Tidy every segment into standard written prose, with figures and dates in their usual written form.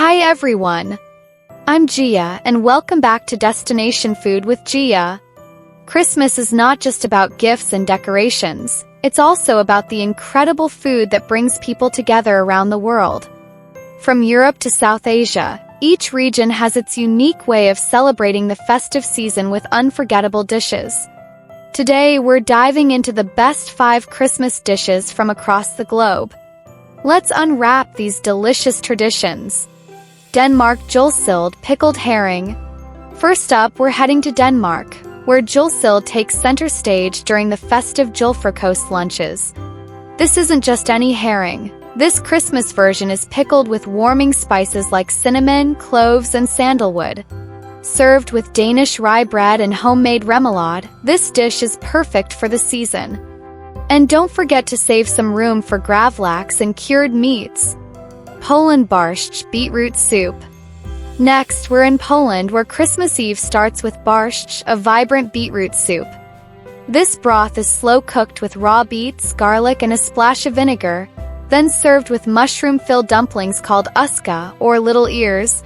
Hi everyone! I'm Jiya and welcome back to Destination Food with Jiya. Christmas is not just about gifts and decorations, it's also about the incredible food that brings people together around the world. From Europe to South Asia, each region has its unique way of celebrating the festive season with unforgettable dishes. Today we're diving into the best 5 Christmas dishes from across the globe. Let's unwrap these delicious traditions. Denmark Julesild pickled herring. First up, we're heading to Denmark, where Julesild takes center stage during the festive Julefrokost lunches. This isn't just any herring. This Christmas version is pickled with warming spices like cinnamon, cloves, and sandalwood. Served with Danish rye bread and homemade remoulade, this dish is perfect for the season. And don't forget to save some room for gravlax and cured meats. Poland Barszcz beetroot soup. Next, we're in Poland, where Christmas Eve starts with Barszcz, a vibrant beetroot soup. This broth is slow-cooked with raw beets, garlic, and a splash of vinegar, then served with mushroom-filled dumplings called uska, or little ears.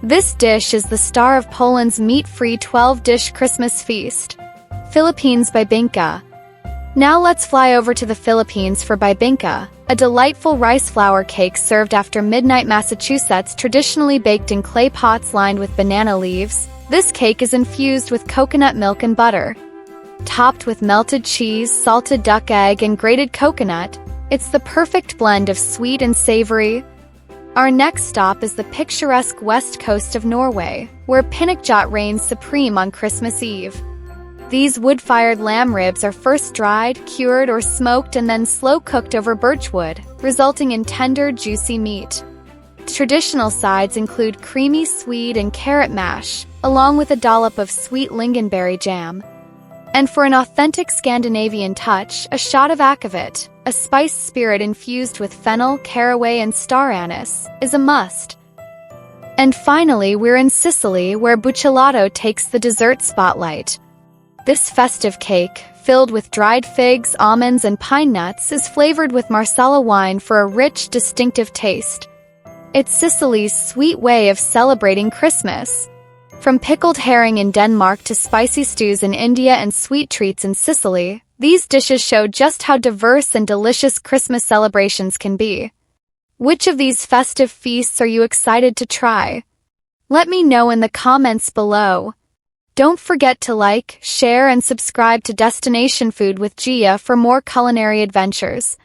This dish is the star of Poland's meat-free 12-dish Christmas feast. Philippines Bibingka. Now let's fly over to the Philippines for Bibingka, a delightful rice flour cake served after midnight Massachusetts, traditionally baked in clay pots lined with banana leaves. This cake is infused with coconut milk and butter. Topped with melted cheese, salted duck egg, and grated coconut, it's the perfect blend of sweet and savory. Our next stop is the picturesque west coast of Norway, where Pinnekjøtt reigns supreme on Christmas Eve. These wood-fired lamb ribs are first dried, cured, or smoked and then slow-cooked over birchwood, resulting in tender, juicy meat. Traditional sides include creamy swede and carrot mash, along with a dollop of sweet lingonberry jam. And for an authentic Scandinavian touch, a shot of akvavit, a spiced spirit infused with fennel, caraway, and star anise, is a must. And finally, we're in Sicily, where Buccellato takes the dessert spotlight. This festive cake, filled with dried figs, almonds, and pine nuts, is flavored with Marsala wine for a rich, distinctive taste. It's Sicily's sweet way of celebrating Christmas. From pickled herring in Denmark to spicy stews in India and sweet treats in Sicily, these dishes show just how diverse and delicious Christmas celebrations can be. Which of these festive feasts are you excited to try? Let me know in the comments below. Don't forget to like, share, and subscribe to Destination Food with Jiya for more culinary adventures.